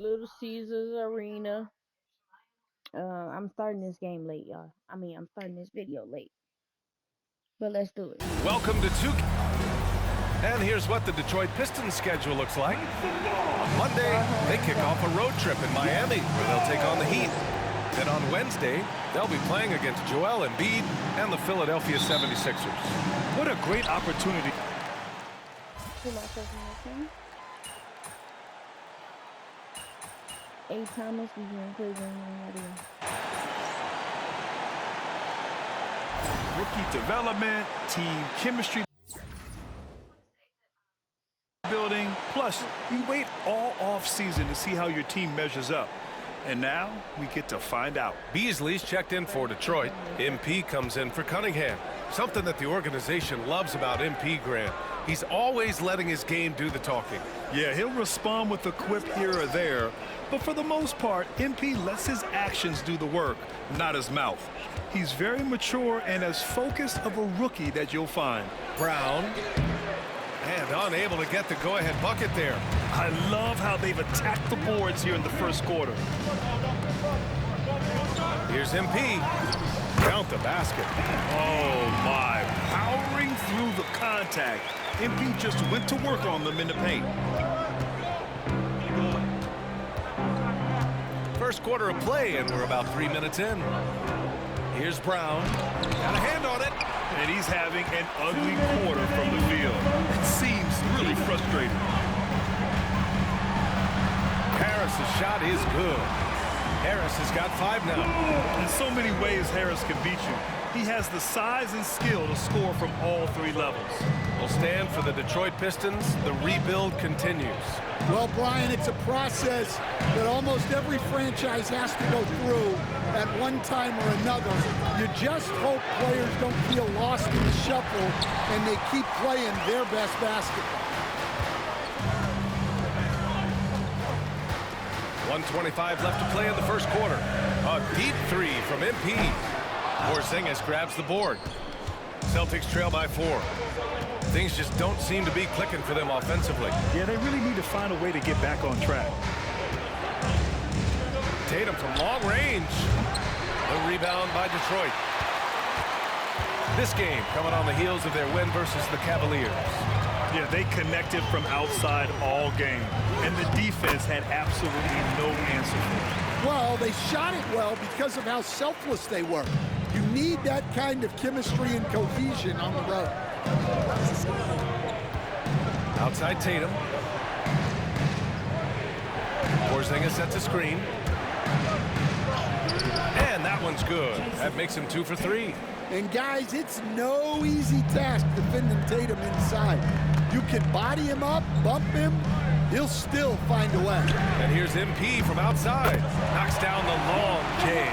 Little Caesars Arena. I'm starting this game late, y'all. I'm starting this video late. But let's do it. Welcome to And here's what the Detroit Pistons schedule looks like. On Monday, they kick off a road trip in Miami, where they'll take on the Heat. Then on Wednesday, they'll be playing against Joel Embiid and the Philadelphia 76ers. What a great opportunity. A. Thomas, we can Cleveland. Rookie development, team chemistry building. Plus, you wait all off season to see how your team measures up. And now we get to find out. Beasley's checked in for Detroit. MP comes in for Cunningham. Something that the organization loves about MP, Grant. He's always letting his game do the talking. Yeah, he'll respond with a quip here or there. But for the most part, MP lets his actions do the work, not his mouth. He's very mature and as focused of a rookie that you'll find. Brown. And unable to get the go-ahead bucket there. I love how they've attacked the boards here in the first quarter. Here's MP. Count the basket. Oh, my. Powering through the contact. MP just went to work on them in the paint. First quarter of play, and we're about 3 minutes in. Here's Brown. Got a hand on it. And he's having an ugly quarter from the field. It seems really frustrating. Harris's shot is good. Harris has got 5 now. In so many ways, Harris can beat you. He has the size and skill to score from all 3 levels. Will stand for the Detroit Pistons. The rebuild continues. Well, Brian, it's a process that almost every franchise has to go through at one time or another. You just hope players don't feel lost in the shuffle and they keep playing their best basketball. 1:25 left to play in the first quarter. A deep 3 from MP. Porzingis grabs the board. Celtics trail by 4. Things just don't seem to be clicking for them offensively. Yeah, they really need to find a way to get back on track. Tatum from long range. The rebound by Detroit. This game coming on the heels of their win versus the Cavaliers. Yeah, they connected from outside all game, and the defense had absolutely no answer for it. Well, they shot it well because of how selfless they were. You need that kind of chemistry and cohesion on the road. Outside Tatum. Porzingis sets a screen. And that one's good. That makes him 2 for 3. And guys, it's no easy task defending Tatum inside. You can body him up, bump him, he'll still find a way. And here's MP from outside. Knocks down the long J.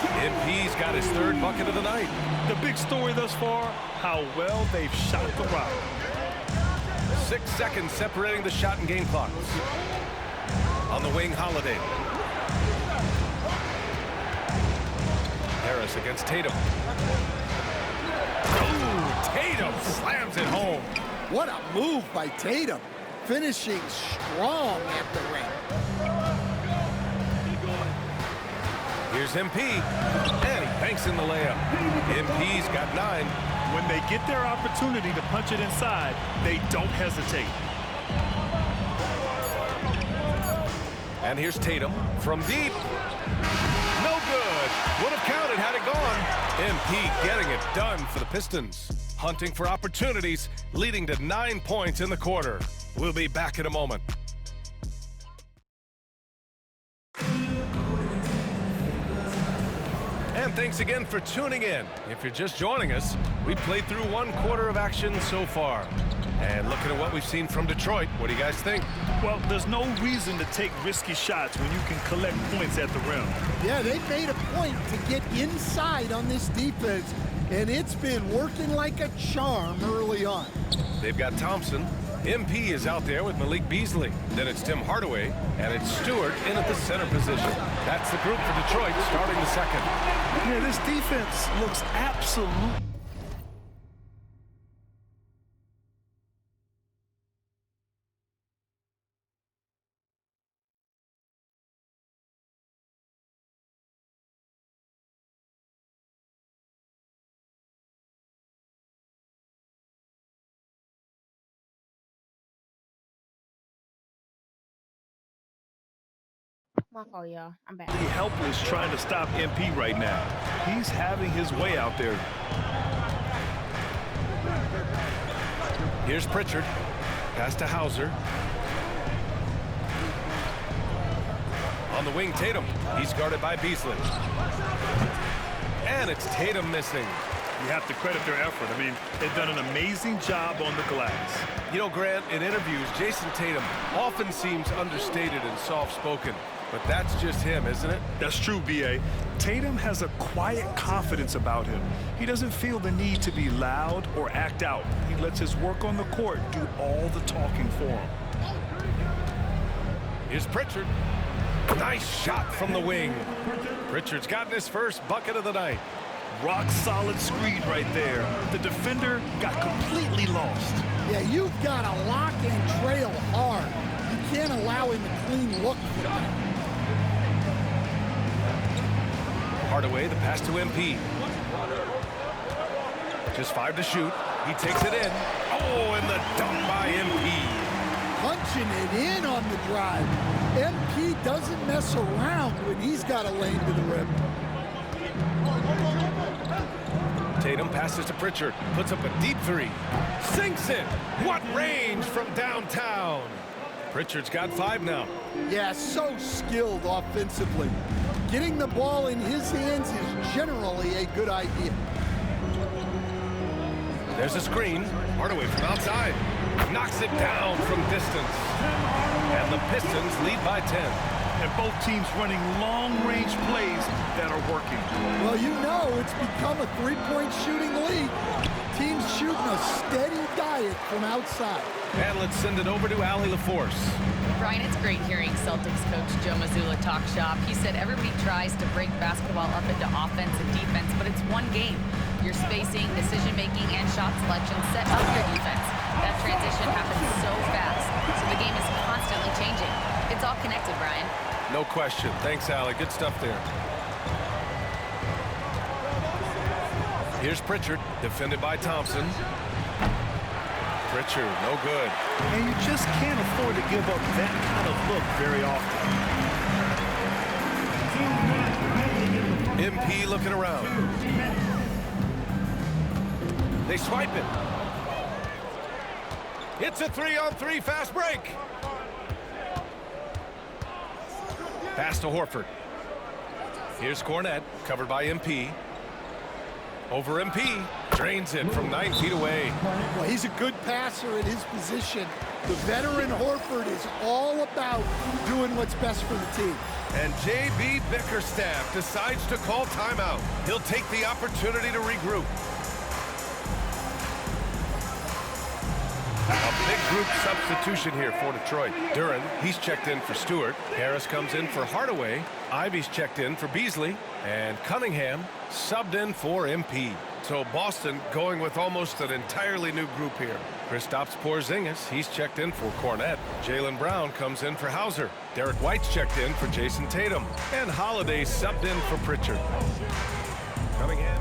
MP's got his 3rd bucket of the night. The big story thus far, how well they've shot the rock. 6 seconds separating the shot and game clocks. On the wing, Holiday. Harris against Tatum. Ooh, Tatum slams it home. What a move by Tatum, finishing strong at the rim. Here's MP, and he banks in the layup. MP's got 9. When they get their opportunity to punch it inside, they don't hesitate. And here's Tatum from deep. No good. Would have counted had it gone. MP getting it done for the Pistons. Hunting for opportunities, leading to 9 points in the quarter. We'll be back in a moment. And thanks again for tuning in. If you're just joining us, we played through 1 quarter of action so far. And looking at what we've seen from Detroit, what do you guys think? Well, there's no reason to take risky shots when you can collect points at the rim. Yeah, they made a point to get inside on this defense, and it's been working like a charm early on. They've got Thompson. MP is out there with Malik Beasley. Then it's Tim Hardaway, and it's Stewart in at the center position. That's the group for Detroit starting the second. Yeah, this defense looks absolute. My fault, y'all. I'm back. Helpless trying to stop MP right now. He's having his way out there. Here's Pritchard. Pass to Hauser. On the wing, Tatum. He's guarded by Beasley. And it's Tatum missing. You have to credit their effort. I mean, they've done an amazing job on the glass. You know, Grant, in interviews, Jason Tatum often seems understated and soft-spoken. But that's just him, isn't it? That's true, B.A. Tatum has a quiet confidence about him. He doesn't feel the need to be loud or act out. He lets his work on the court do all the talking for him. Here's Pritchard. Nice shot from the wing. Pritchard's gotten his first bucket of the night. Rock solid screen right there. The defender got completely lost. Yeah, you've got to lock and trail hard. You can't allow him a clean look for that. Hardaway, the pass to MP. Just 5 to shoot. He takes it in. Oh, and the dunk by MP. Punching it in on the drive. MP doesn't mess around when he's got a lane to the rim. Tatum passes to Pritchard. Puts up a deep three. Sinks it. What range from downtown. Pritchard's got 5 now. Yeah, so skilled offensively. Getting the ball in his hands is generally a good idea. There's a screen. Hardaway from outside. Knocks it down from distance. And the Pistons lead by 10. And both teams running long-range plays that are working. Well, you know it's become a three-point shooting league. Teams shooting a steady diet from outside. And let's send it over to Allie LaForce. Brian, it's great hearing Celtics coach Joe Mazzulla talk shop. He said everybody tries to break basketball up into offense and defense, but it's one game. Your spacing, decision-making, and shot selection set up your defense. That transition happens so fast, so the game is constantly changing. It's all connected, Brian. No question. Thanks, Allie. Good stuff there. Here's Pritchard, defended by Thompson. Pritchard, no good. And you just can't afford to give up that kind of look very often. MP looking around. They swipe it. It's a 3-on-3 fast break. Pass to Horford. Here's Cornette, covered by MP. Over MP, drains it from 9 feet away. Well, he's a good passer at his position. The veteran Horford is all about doing what's best for the team. And J.B. Bickerstaff decides to call timeout. He'll take the opportunity to regroup. A big group substitution here for Detroit. Duren, he's checked in for Stewart. Harris comes in for Hardaway. Ivy's checked in for Beasley. And Cunningham subbed in for MP. So Boston going with almost an entirely new group here. Kristaps Porzingis, he's checked in for Cornette. Jaylen Brown comes in for Hauser. Derek White's checked in for Jason Tatum. And Holiday subbed in for Pritchard. Cunningham.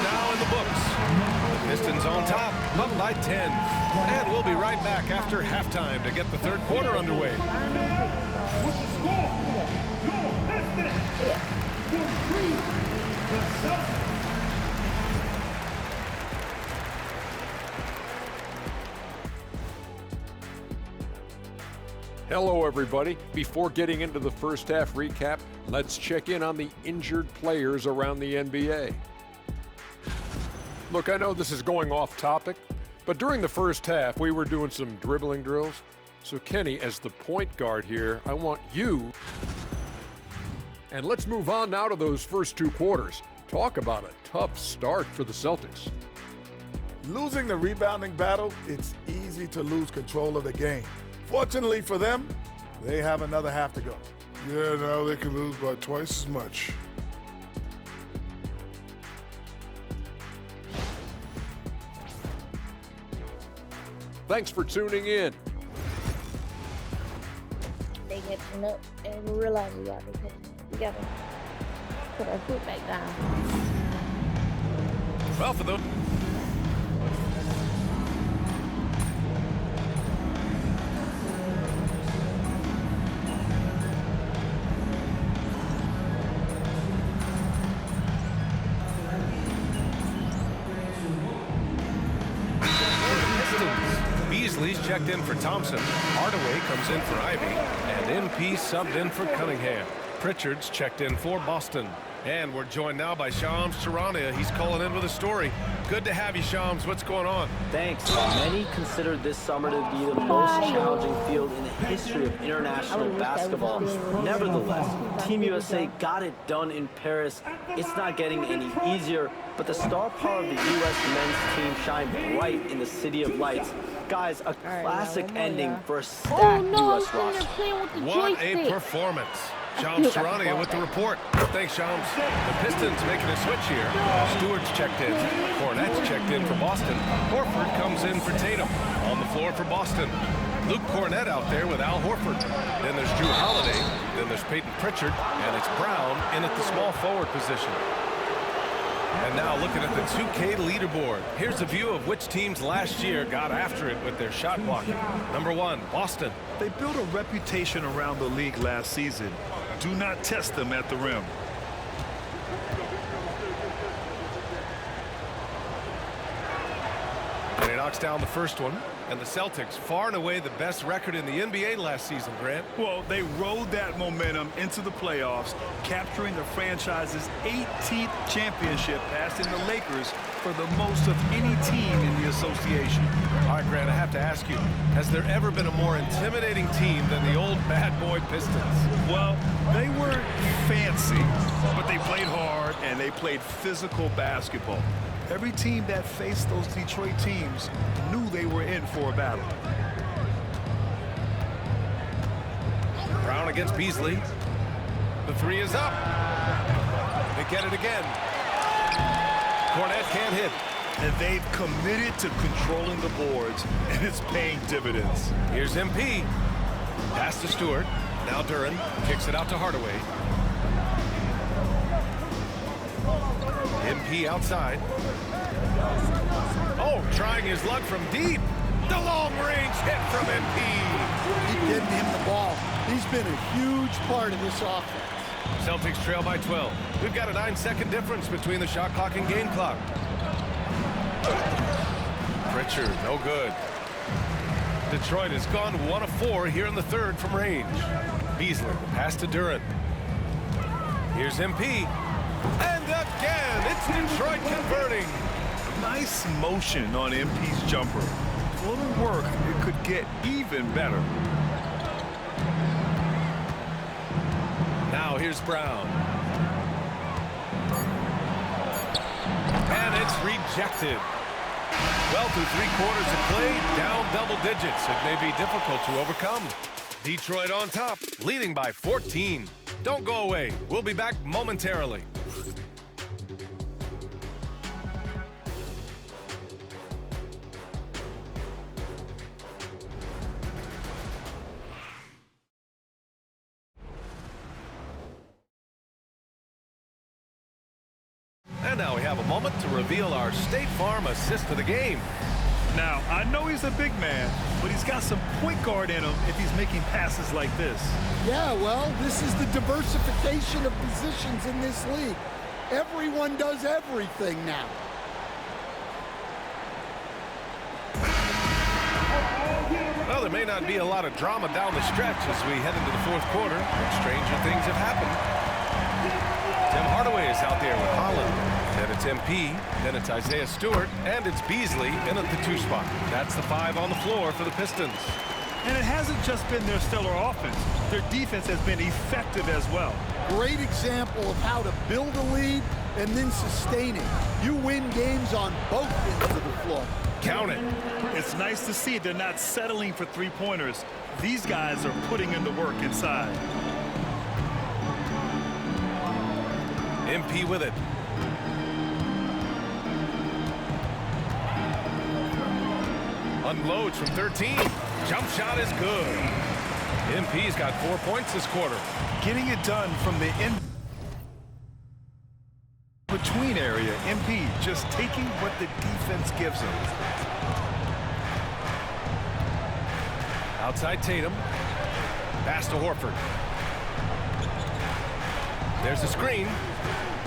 Now in the books. The Pistons on top, up by 10. And we'll be right back after halftime to get the third quarter underway. Hello, everybody. Before getting into the first half recap, let's check in on the injured players around the NBA. Look, I know this is going off topic, but during the first half, we were doing some dribbling drills. So Kenny, as the point guard here, I want you. And let's move on now to those first 2 quarters. Talk about a tough start for the Celtics. Losing the rebounding battle, it's easy to lose control of the game. Fortunately for them, they have another half to go. Yeah, now they can lose by twice as much. Thanks for tuning in. They catching up and realize we gotta put our foot back down. Well, for those... Beasley's checked in for Thompson. Hardaway comes in for Ivy. And MP subbed in for Cunningham. Pritchard's checked in for Boston. And we're joined now by Shams Charania. He's calling in with a story. Good to have you, Shams. What's going on? Thanks. Many consider this summer to be the most challenging field in the history of international basketball. Nevertheless, Team USA got it done in Paris. It's not getting any easier, but the star power of the U.S. men's team shined bright in the City of Lights. Guys, a classic ending for a stacked U.S. roster. What a performance. Shams Charania with the report. Thanks, Shams. The Pistons making a switch here. Stewart's checked in. Cornette's checked in for Boston. Horford comes in for Tatum. On the floor for Boston. Luke Cornette out there with Al Horford. Then there's Drew Holiday. Then there's Peyton Pritchard. And it's Brown in at the small forward position. And now looking at the 2K leaderboard. Here's a view of which teams last year got after it with their shot blocking. Number 1, Boston. They built a reputation around the league last season. Do not test them at the rim. And he knocks down the first one. And the Celtics, far and away the best record in the NBA last season, Grant. Well, they rode that momentum into the playoffs, capturing the franchise's 18th championship, passing the Lakers for the most of any team in the association. All right, Grant, I have to ask you, has there ever been a more intimidating team than the old bad boy Pistons? Well, they weren't fancy, but they played hard and they played physical basketball. Every team that faced those Detroit teams knew they were in for a battle. Brown against Beasley. The three is up. They get it again. Cornette can't hit. And they've committed to controlling the boards, and it's paying dividends. Here's MP. Pass to Stewart. Now Duren kicks it out to Hardaway. MP outside. Oh, trying his luck from deep. The long-range hit from MP. Keep getting him the ball. He's been a huge part of this offense. Celtics trail by 12. We've got a 9-second difference between the shot clock and game clock. Pritchard, no good. Detroit has gone 1 of 4 here in the third from range. Beasley, pass to Duren. Here's MP. And again, it's Detroit converting. Nice motion on MP's jumper. A little work, it could get even better. Now here's Brown. And it's rejected. Well, through 3 quarters of play, down double digits. It may be difficult to overcome. Detroit on top, leading by 14. Don't go away. We'll be back momentarily. And now we have a moment to reveal our State Farm assist of the game. Now, I know he's a big man, but he's got some point guard in him if he's making passes like this. Yeah, well, this is the diversification of positions in this league. Everyone does everything now. Well, there may not be a lot of drama down the stretch as we head into the fourth quarter, but stranger things have happened. Tim Hardaway is out there with Holland. Then it's MP, then it's Isaiah Stewart, and it's Beasley in at the 2 spot. That's the 5 on the floor for the Pistons. And it hasn't just been their stellar offense. Their defense has been effective as well. Great example of how to build a lead and then sustain it. You win games on both ends of the floor. Count it. It's nice to see they're not settling for 3-pointers. These guys are putting in the work inside. MP with it. Unloads from 13. Jump shot is good. MP's got 4 points this quarter. Getting it done from the in-between area MP just taking what the defense gives him. Outside Tatum. Pass to Horford. There's the screen.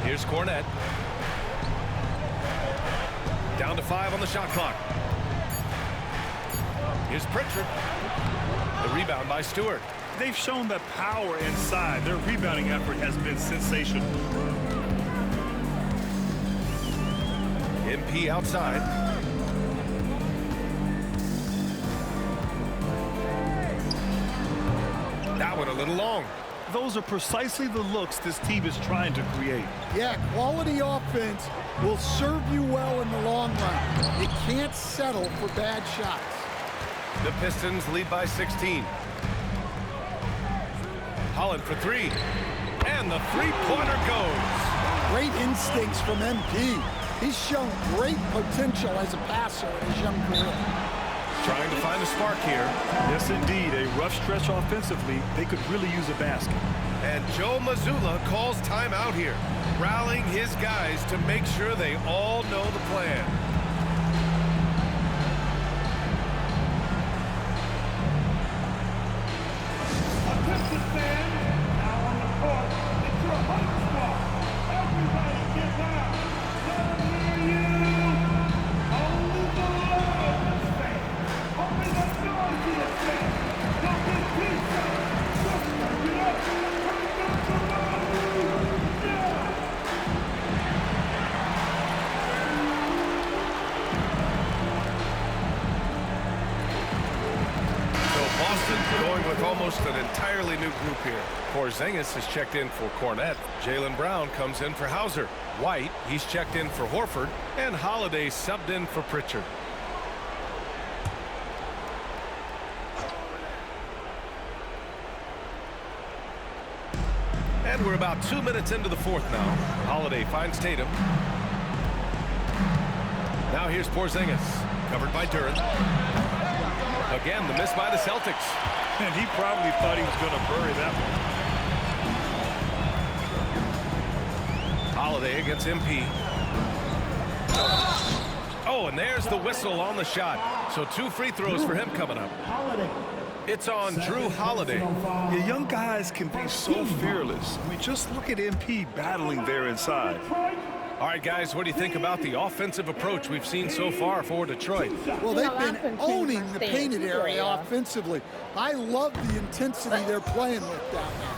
Here's Cornette. Down to 5 on the shot clock. Here's Pritchard. The rebound by Stewart. They've shown that power inside. Their rebounding effort has been sensational. MP outside. That one a little long. Those are precisely the looks this team is trying to create. Yeah, quality offense will serve you well in the long run. You can't settle for bad shots. The Pistons lead by 16. Holland for 3. And the three-pointer goes. Great instincts from MP. He's shown great potential as a passer in his young career. Trying to find a spark here. Yes, indeed. A rough stretch offensively. They could really use a basket. And Joe Mazzulla calls timeout here, rallying his guys to make sure they all know the plan. Attention fans, now on the court, it's your home squad. Everybody get down. Let them hear you. Only the love is fans. Only the noisy is fans. Don't get peace. Just turn it up. Turn it up to love. Yeah. Boston going with almost an entirely new group here. Porzingis has checked in for Cornette. Jaylen Brown comes in for Hauser. White, he's checked in for Horford. And Holiday subbed in for Pritchard. And we're about 2 minutes into the fourth now. Holiday finds Tatum. Now here's Porzingis, covered by Duren. Again, the miss by the Celtics. And he probably thought he was going to bury that one. Holiday against MP. Oh, and there's the whistle on the shot. So 2 free throws for him coming up. It's on Drew Holiday. Yeah, young guys can be so fearless. I mean, just look at MP battling there inside. All right, guys, what do you think about the offensive approach we've seen so far for Detroit? Well, they've been owning the painted area offensively. I love the intensity they're playing with down there.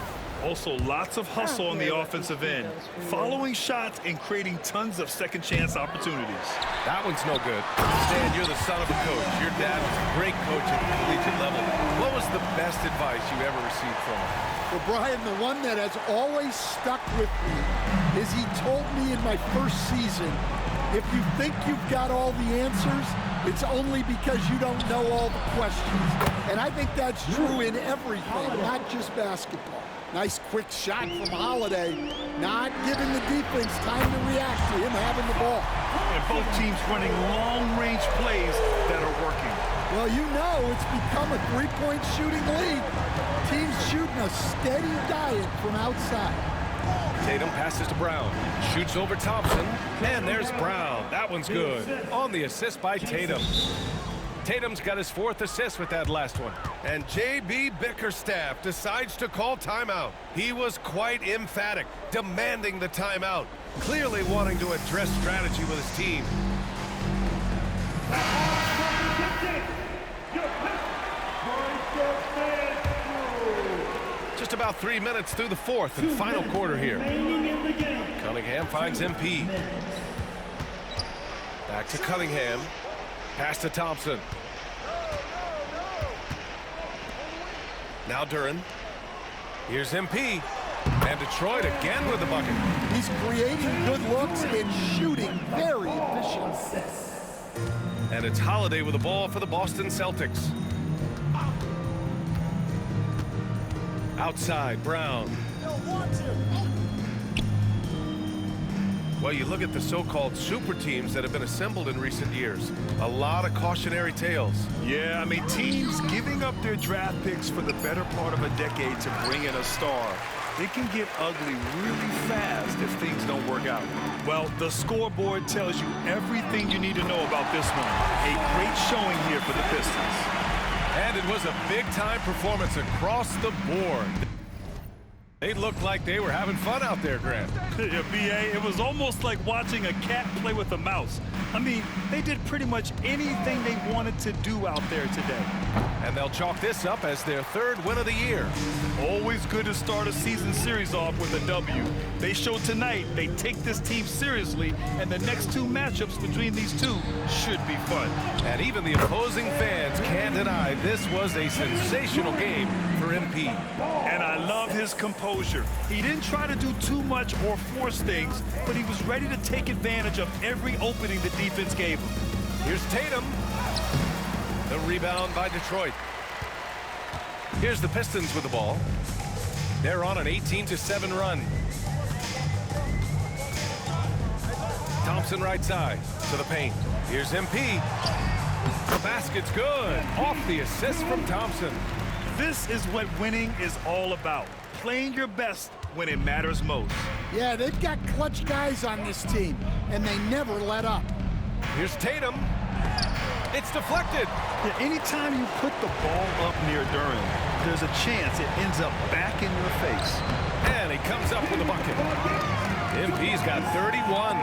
Also, lots of hustle on the offensive end, following shots and creating tons of second chance opportunities. That one's no good. Stan, you're the son of a coach. Your dad was a great coach at the collegiate level. What was the best advice you ever received from him? Well, Brian, the one that has always stuck with me is he told me in my first season, if you think you've got all the answers, it's only because you don't know all the questions. And I think that's true in everything, not just basketball. Nice quick shot from Holiday, not giving the defense time to react to him having the ball. And both teams running long-range plays that are working. Well, you know it's become a three-point shooting league. Teams shooting a steady diet from outside. Tatum passes to Brown. Shoots over Thompson. And there's Brown. That one's good. On the assist by Tatum. Tatum's got his 4th assist with that last one. And J.B. Bickerstaff decides to call timeout. He was quite emphatic, demanding the timeout, clearly wanting to address strategy with his team. Just about 3 minutes through the fourth and final quarter here. Cunningham finds MP. Back to Cunningham. Pass to Thompson. Now Duren. Here's MP. And Detroit again with the bucket. He's creating good looks and shooting very efficient. And it's Holiday with the ball for the Boston Celtics. Outside, Brown. Well, you look at the so-called super teams that have been assembled in recent years. A lot of cautionary tales. Yeah, I mean, teams giving up their draft picks for the better part of a decade to bring in a star. it can get ugly really fast if things don't work out. Well, the scoreboard tells you everything you need to know about this one. A great showing here for the Pistons. And it was a big-time performance across the board. They looked like they were having fun out there, Grant. Yeah, B.A., it was almost like watching a cat play with a mouse. I mean, they did pretty much anything they wanted to do out there today. And they'll chalk this up as their 3rd win of the year. Always good to start a season series off with a W. They showed tonight they take this team seriously, and the next 2 matchups between these two should be fun. And even the opposing fans can't deny this was a sensational game for MP. And I love his composure. He didn't try to do too much or force things, but he was ready to take advantage of every opening the defense gave him. Here's Tatum. The rebound by Detroit. Here's the Pistons with the ball. They're on an 18-7 run. Thompson right side to the paint. Here's MP. The basket's good. Off the assist from Thompson. This is what winning is all about. Playing your best when it matters most. Yeah, they've got clutch guys on this team, and they never let up. Here's Tatum. It's deflected. Yeah, anytime you put the ball up near Durham, there's a chance it ends up back in your face. And he comes up with a bucket. MP's got 31.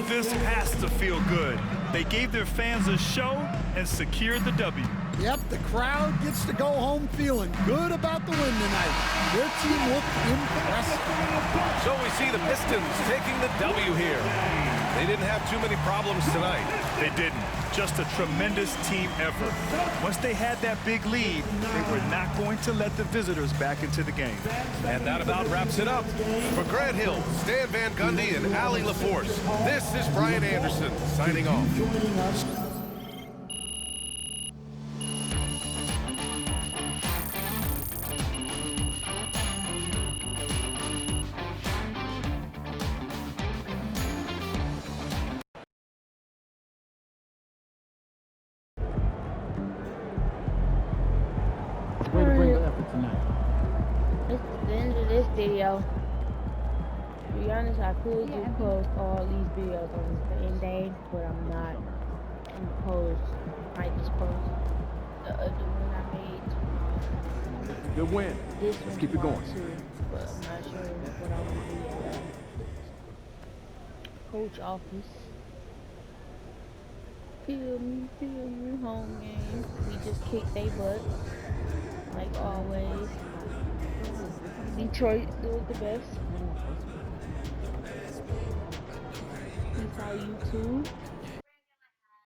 This has to feel good. They gave their fans a show and secured the W. Yep, the crowd gets to go home feeling good about the win tonight. Their team looked impressive. So we see the Pistons taking the W here. They didn't have too many problems tonight. They didn't. Just a tremendous team effort. Once they had that big lead, they were not going to let the visitors back into the game. And that about wraps it up. For Grant Hill, Stan Van Gundy, and Allie LaForce, this is Brian Anderson signing off. Way to bring the effort tonight. It's the end of this video. To be honest, I could just post all these videos on the same day, but I'm not. I'm post. I just post the other one I made. Good win. This Let's keep it going. Too, but I'm not sure what I want to do. Coach office. Feel me, home games. We just kick they butt. Like always. Detroit doing the best. Peace out, YouTube.